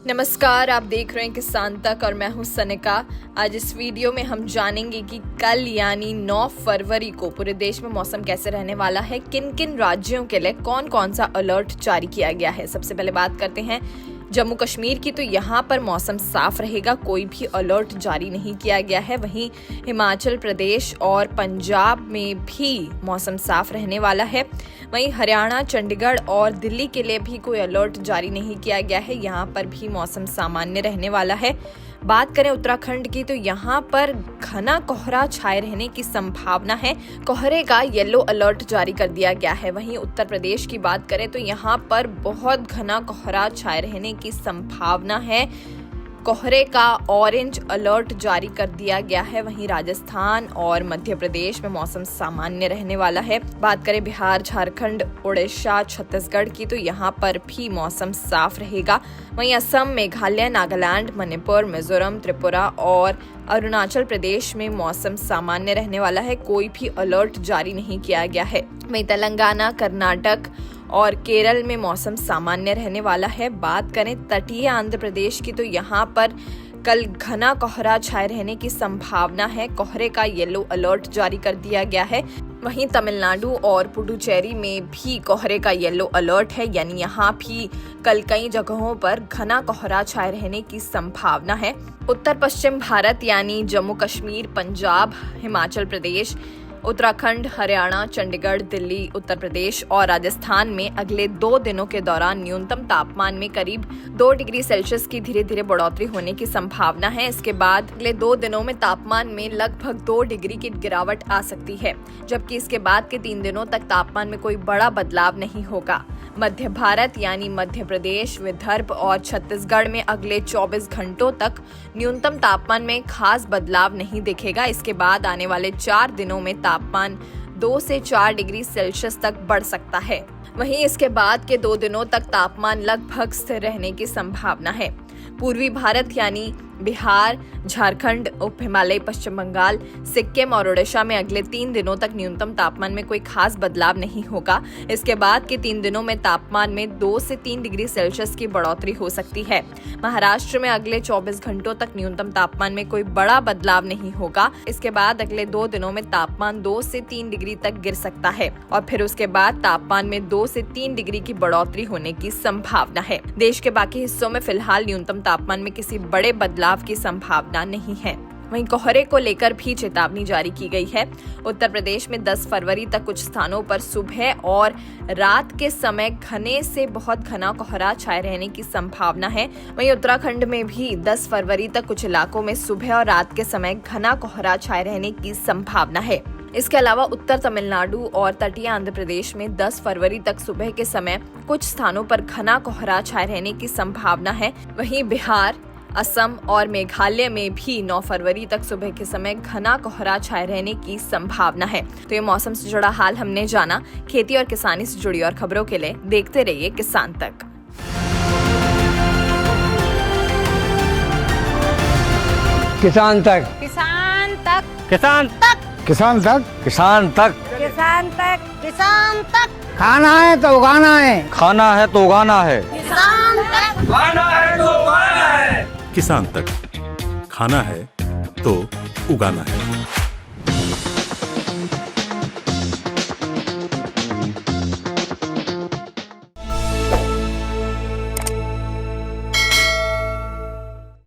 नमस्कार, आप देख रहे हैं किसान तक और मैं हूं सनिका। आज इस वीडियो में हम जानेंगे कि कल यानी 9 फरवरी को पूरे देश में मौसम कैसे रहने वाला है, किन किन राज्यों के लिए कौन कौन सा अलर्ट जारी किया गया है। सबसे पहले बात करते हैं जम्मू कश्मीर की, तो यहाँ पर मौसम साफ रहेगा, कोई भी अलर्ट जारी नहीं किया गया है। वहीं हिमाचल प्रदेश और पंजाब में भी मौसम साफ रहने वाला है। वहीं हरियाणा, चंडीगढ़ और दिल्ली के लिए भी कोई अलर्ट जारी नहीं किया गया है, यहाँ पर भी मौसम सामान्य रहने वाला है। बात करें उत्तराखंड की, तो यहाँ पर घना कोहरा छाए रहने की संभावना है, कोहरे का येलो अलर्ट जारी कर दिया गया है। वहीं उत्तर प्रदेश की बात करें तो यहाँ पर बहुत घना कोहरा छाए रहने की संभावना है, कोहरे का ऑरेंज अलर्ट जारी कर दिया गया है। वहीं राजस्थान और मध्य प्रदेश में मौसम सामान्य रहने वाला है। बात करें बिहार, झारखंड, उड़ीसा, छत्तीसगढ़ की, तो यहाँ पर भी मौसम साफ रहेगा। वहीं असम, मेघालय, नागालैंड, मणिपुर, मिजोरम, त्रिपुरा और अरुणाचल प्रदेश में मौसम सामान्य रहने वाला है, कोई भी अलर्ट जारी नहीं किया गया है। वहीं तेलंगाना, कर्नाटक और केरल में मौसम सामान्य रहने वाला है। बात करें तटीय आंध्र प्रदेश की, तो यहाँ पर कल घना कोहरा छाए रहने की संभावना है, कोहरे का येलो अलर्ट जारी कर दिया गया है। वहीं तमिलनाडु और पुडुचेरी में भी कोहरे का येलो अलर्ट है, यानी यहाँ भी कल कई जगहों पर घना कोहरा छाए रहने की संभावना है। उत्तर पश्चिम भारत यानी जम्मू कश्मीर, पंजाब, हिमाचल प्रदेश, उत्तराखंड, हरियाणा, चंडीगढ़, दिल्ली, उत्तर प्रदेश और राजस्थान में अगले 2 दिनों के दौरान न्यूनतम तापमान में करीब 2 डिग्री सेल्सियस की धीरे धीरे बढ़ोतरी होने की संभावना है। इसके बाद अगले 2 दिनों में तापमान में लगभग 2 डिग्री की गिरावट आ सकती है, जबकि इसके बाद के 3 दिनों तक तापमान में कोई बड़ा बदलाव नहीं होगा। मध्य भारत यानी मध्य प्रदेश, विदर्भ और छत्तीसगढ़ में अगले 24 घंटों तक न्यूनतम तापमान में खास बदलाव नहीं दिखेगा। इसके बाद आने वाले 4 दिनों में तापमान 2 से 4 डिग्री सेल्सियस तक बढ़ सकता है। वहीं इसके बाद के 2 दिनों तक तापमान लगभग स्थिर रहने की संभावना है। पूर्वी भारत यानी बिहार, झारखंड, उप हिमालय, पश्चिम बंगाल, सिक्किम और ओडिशा में अगले 3 दिनों तक न्यूनतम तापमान में कोई खास बदलाव नहीं होगा। इसके बाद के 3 दिनों में तापमान में 2 से 3 डिग्री सेल्सियस की बढ़ोतरी हो सकती है। महाराष्ट्र में अगले 24 घंटों तक न्यूनतम तापमान में कोई बड़ा बदलाव नहीं होगा। इसके बाद अगले 2 दिनों में तापमान 2 से 3 डिग्री तक गिर सकता है और फिर उसके बाद तापमान में 2 से 3 डिग्री की बढ़ोतरी होने की संभावना है। देश के बाकी हिस्सों में फिलहाल न्यूनतम तापमान में किसी बड़े बदलाव की संभावना नहीं है। वहीं कोहरे को लेकर भी चेतावनी जारी की गई है। उत्तर प्रदेश में 10 फरवरी तक कुछ स्थानों पर सुबह और रात के समय घने से बहुत घना कोहरा छाए रहने की संभावना है। वहीं उत्तराखंड में भी 10 फरवरी तक कुछ इलाकों में सुबह और रात के समय घना कोहरा छाए रहने की संभावना है। इसके अलावा उत्तर तमिलनाडु और तटीय आंध्र प्रदेश में 10 फरवरी तक सुबह के समय कुछ स्थानों पर घना कोहरा छाए रहने की संभावना है। वहीं बिहार, असम और मेघालय में भी 9 फरवरी तक सुबह के समय घना कोहरा छाए रहने की संभावना है। तो ये मौसम से जुड़ा हाल हमने जाना। खेती और किसानी से जुड़ी और खबरों के लिए देखते रहिए किसान तक। किसान तक, किसान तक, किसान तक, किसान तक, किसान तक, किसान तक, किसान तक, खाना है तो उगाना है, खाना है तो उगाना है, किसान तक, खाना है तो उगाना है। किसान तक, खाना है तो उगाना है।